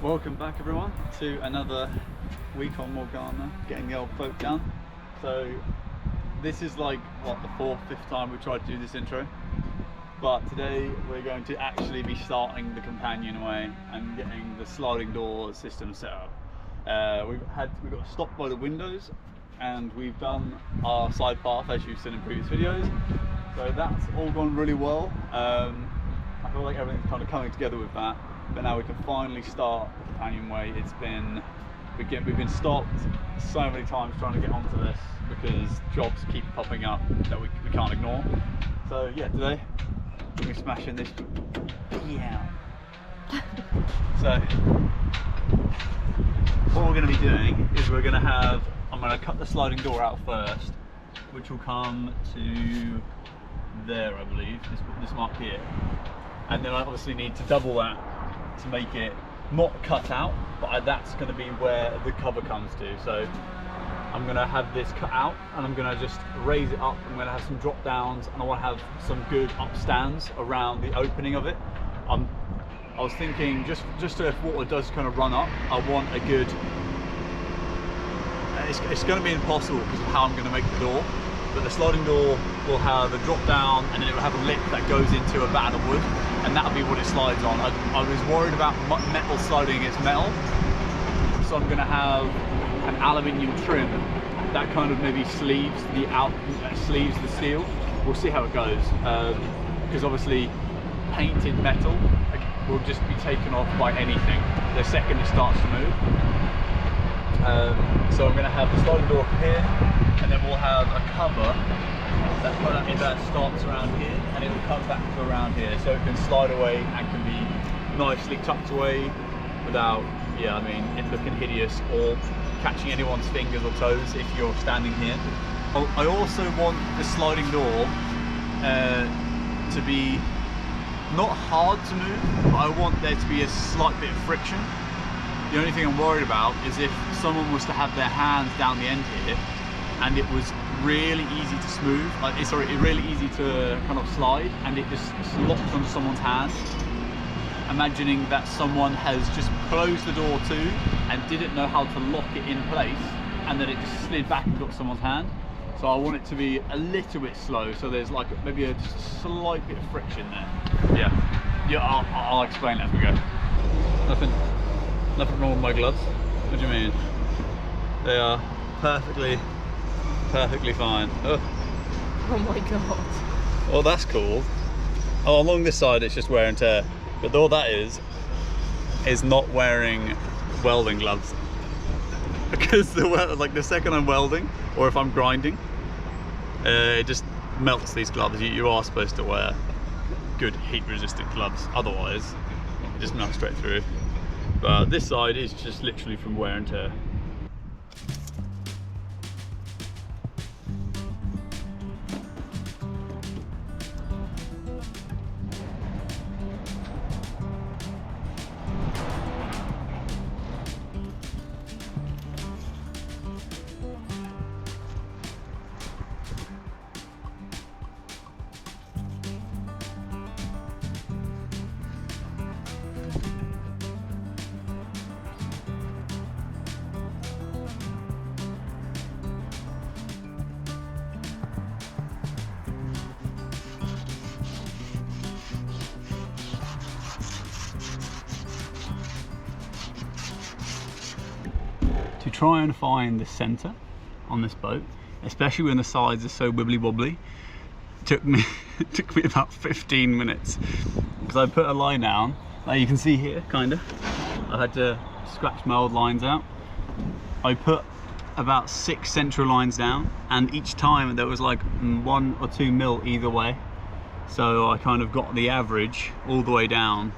Welcome back everyone to another week on Morgana, getting the old boat done. So this is like what, the fourth, fifth time we tried to do this intro, but today we're going to actually be starting the Companionway and getting the sliding door system set up. We've got stopped by the windows and we've done our side path as you've seen in previous videos, so that's all gone really well. I feel like everything's kind of coming together with that. But now we can finally start the Companionway. We've been stopped so many times trying to get onto this because jobs keep popping up that we can't ignore. So yeah, today we're going to be smashing this. Yeah. So what we're going to be doing is I'm going to cut the sliding door out first, which will come to there, I believe, this mark here. And then I obviously need to double that to make it not cut out, but that's going to be where the cover comes to. So I'm going to have this cut out and I'm going to just raise it up. I'm going to have some drop downs and I want to have some good upstands around the opening of it. I was thinking just so if water does kind of run up, I want a good, it's going to be impossible because of how I'm going to make the door, but the sliding door will have a drop down and then it will have a lip that goes into a batten of wood, and that'll be what it slides on. I was worried about metal sliding its metal, so I'm going to have an aluminium trim that kind of maybe sleeves the steel. We'll see how it goes, because obviously painted metal will just be taken off by anything the second it starts to move. So I'm going to have the sliding door up here, and then we'll have a cover that starts around here and it will come back to around here, so it can slide away and can be nicely tucked away without, it looking hideous or catching anyone's fingers or toes if you're standing here. I also want the sliding door to be not hard to move, but I want there to be a slight bit of friction. The only thing I'm worried about is if someone was to have their hands down the end here and it was really easy to smooth, really easy to kind of slide, and it just locks onto someone's hand. Imagining that someone has just closed the door too and didn't know how to lock it in place, and then it just slid back and got someone's hand. So I want it to be a little bit slow, so there's like maybe just a slight bit of friction there. Yeah, I'll explain as we go. Nothing wrong with my gloves. What do you mean? They are perfectly fine. Oh my god. Oh, that's cool. Oh, along this side it's just wear and tear, but all that is not wearing welding gloves, because the second I'm welding or if I'm grinding, it just melts these gloves. You are supposed to wear good heat resistant gloves, otherwise it just melts straight through. But this side is just literally from wear and tear. To try and find the center on this boat, especially when the sides are so wibbly wobbly, took me about 15 minutes, because I put a line down like you can see here, I had to scratch my old lines out. I put about 6 central lines down, and each time there was like 1 or 2 mil either way, so I kind of got the average all the way down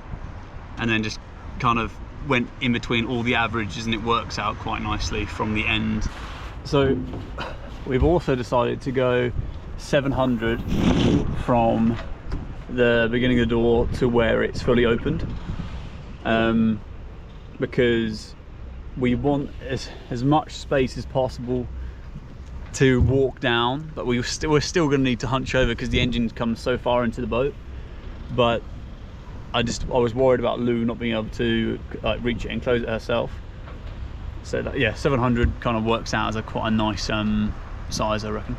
and then just kind of went in between all the averages, and it works out quite nicely from the end. So we've also decided to go 700 from the beginning of the door to where it's fully opened, because we want as much space as possible to walk down, but we're still going to need to hunch over because the engine comes so far into the boat. But I was worried about Lou not being able to like reach it and close it herself. So that, yeah, 700 kind of works out as quite a nice size, I reckon.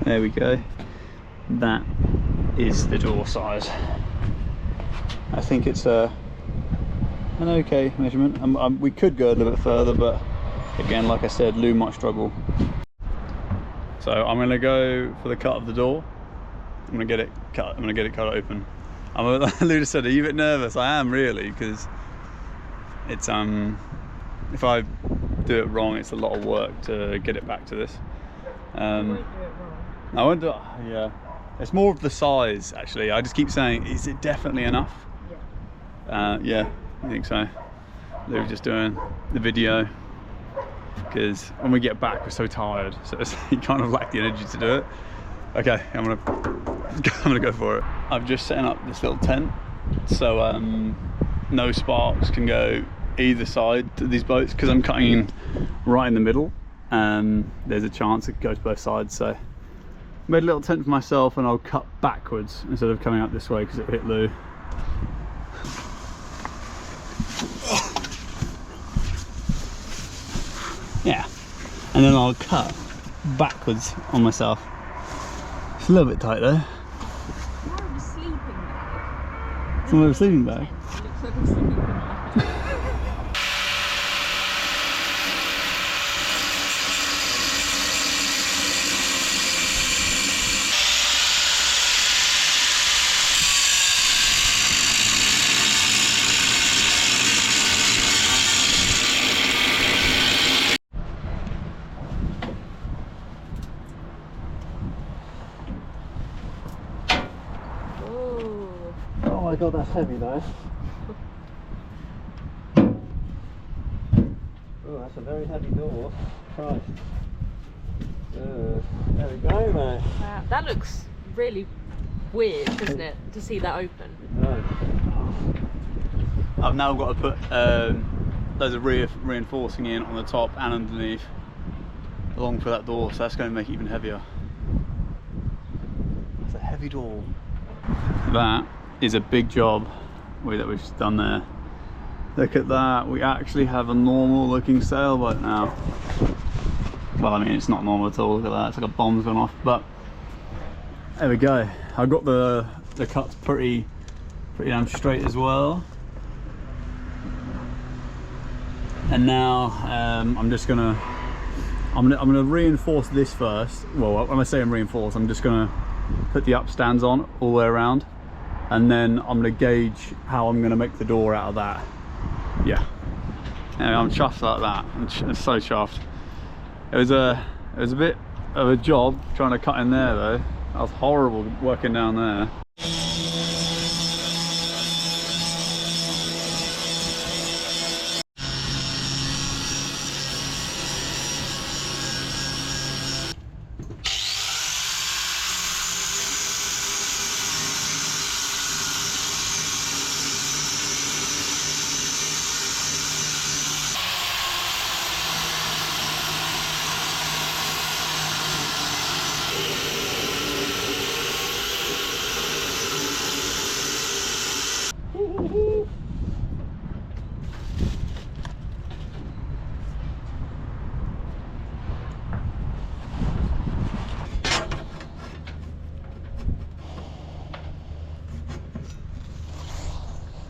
There we go. That is the door size. I think it's an okay measurement. We could go a little bit further, but again, like I said, Lou might struggle. So I'm gonna go for the cut of the door. I'm gonna get it cut. I'm gonna get it cut open. Lou just said, "Are you a bit nervous?" I am, really, because it's if I do it wrong, it's a lot of work to get it back to this. You won't do it wrong. I won't do. Yeah, it's more of the size, actually. I just keep saying, is it definitely enough? Yeah. Yeah, I think so. Lou's just doing the video because when we get back, we're so tired, so you kind of lack the energy to do it. Okay, I'm gonna go for it. I'm just setting up this little tent, so no sparks can go either side to these boats because I'm cutting right in the middle. There's a chance it goes both sides, so I made a little tent for myself, and I'll cut backwards instead of coming up this way because it hit Lou. Yeah, and then I'll cut backwards on myself. It's a little bit tight though. More of a sleeping bag. It's more of a sleeping bag. It looks like a sleeping bag. Oh my god, that's heavy though. Oh, that's a very heavy door. Christ. There we go, mate. Wow, that looks really weird, doesn't it, to see that open? No. I've now got to put loads of reinforcing in on the top and underneath along for that door, so that's going to make it even heavier. That's a heavy door. That is a big job that we've just done there. Look at that, we actually have a normal looking sailboat now. Well, I mean, it's not normal at all. Look at that, it's like a bomb's gone off, but there we go. I got the cuts pretty damn straight as well. And now I'm gonna reinforce this first. Well, when I say I'm reinforced, I'm just gonna put the upstands on all the way around, and then I'm gonna gauge how I'm gonna make the door out of that. Yeah, anyway, I'm chuffed like that. I'm so chuffed. It was a bit of a job trying to cut in there though. That was horrible working down there.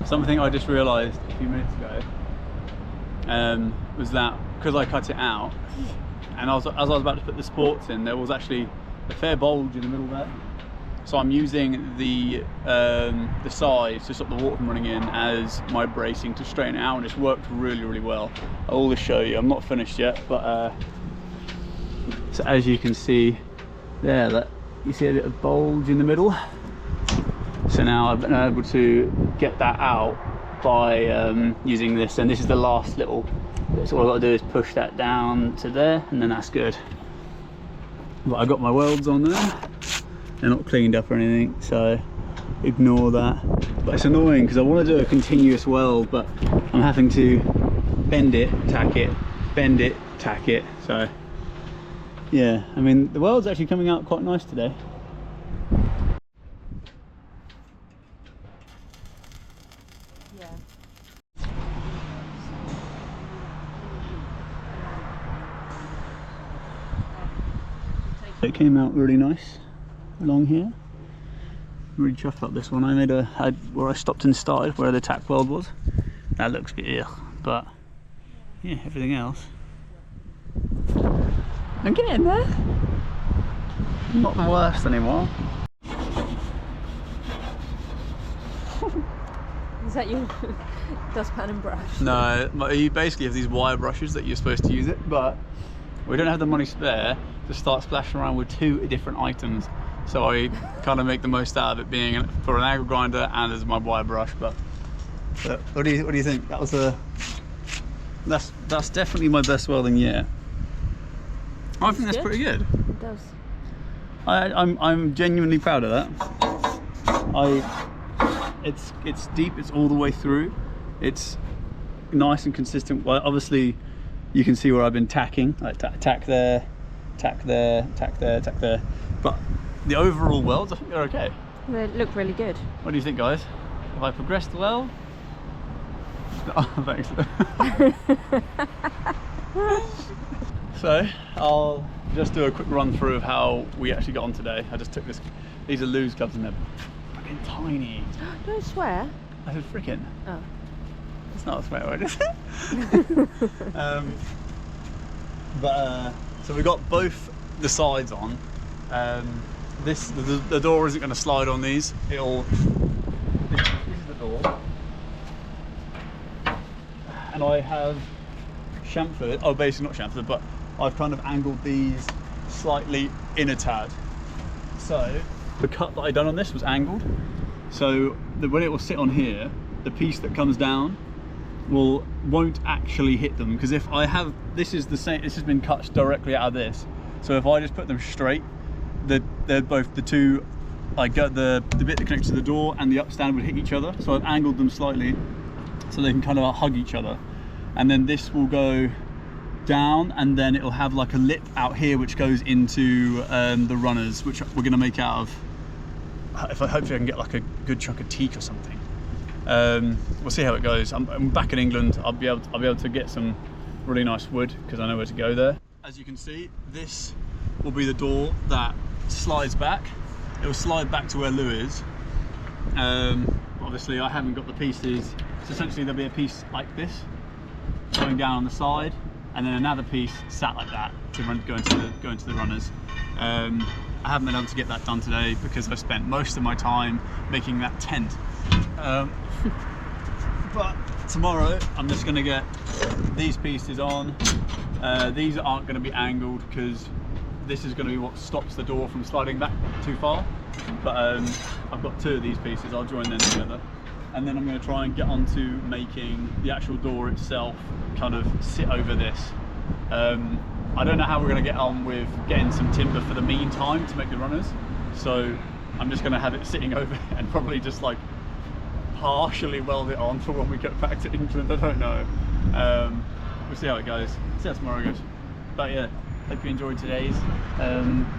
Something I just realised a few minutes ago was that because I cut it out, and as I was about to put the supports in, there was actually a fair bulge in the middle there. So I'm using the sides to stop the water from running in as my bracing to straighten it out, and it's worked really well. I'll just show you. I'm not finished yet, but so as you can see there, that you see a little bulge in the middle. So now I've been able to get that out by using this, and this is the last little bit. So all I've got to do is push that down to there, and then that's good. But I got my welds on there. They're not cleaned up or anything, so ignore that. But it's annoying because I want to do a continuous weld, but I'm having to bend it, tack it, bend it, tack it. So yeah, I mean, the weld's actually coming out quite nice today. So it came out really nice along here. Really chuffed up this one. I made where I stopped and started, where the tack weld was. That looks a bit ugh, but yeah, everything else. I'm getting there. Not the worst anymore. Is that your dustpan and brush? No, you basically have these wire brushes that you're supposed to use it, but we don't have the money spare to start splashing around with 2 different items. So I kind of make the most out of it being for an angle grinder and as my wire brush. But what do you think? That was that's definitely my best welding yet. I think that's pretty good. It does. I'm genuinely proud of that. It's deep. It's all the way through. It's nice and consistent. Well, obviously, you can see where I've been tacking. Like tack there, tack there, tack there, tack there. But the overall welds, I think they're okay. They look really good. What do you think, guys? Have I progressed well? Oh, thanks. So I'll just do a quick run through of how we actually got on today. I just took this. These are Lou's gloves and they're fucking tiny. Don't swear. I said frickin'. Oh. It's not a swear word, is it? So we got both the sides on. The door isn't going to slide on these. This is the door, and I have chamfered. Oh, basically not chamfered, but I've kind of angled these slightly in a tad. So the cut that I done on this was angled. So when it will sit on here, the piece that comes down won't actually hit them, because if I have this is the same. This has been cut directly out of this. So if I just put them straight, they're both the two. I got the bit that connects to the door and the upstand would hit each other. So I've angled them slightly so they can kind of hug each other. And then this will go down, and then it'll have like a lip out here which goes into the runners, which we're going to make out of. Hopefully I can get like a good chunk of teak or something. We'll see how it goes. I'm back in England. I'll be able to get some really nice wood because I know where to go there. As you can see, this will be the door that slides back. It will slide back to where Lou is. Obviously I haven't got the pieces, so essentially there'll be a piece like this going down on the side, and then another piece sat like that to go into the runners. I haven't been able to get that done today because I spent most of my time making that tent. But tomorrow I'm just going to get these pieces on. These aren't going to be angled because this is going to be what stops the door from sliding back too far. But I've got 2 of these pieces. I'll join them together, and then I'm going to try and get onto making the actual door itself kind of sit over this. I don't know how we're going to get on with getting some timber for the meantime to make the runners, so I'm just going to have it sitting over and probably just like partially weld it on for when we get back to England. I don't know. We'll see how it goes. See how tomorrow goes. But yeah, hope you enjoyed today's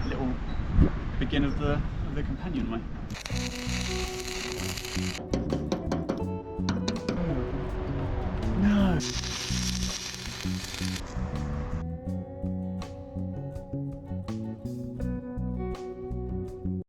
little begin of the Companionway.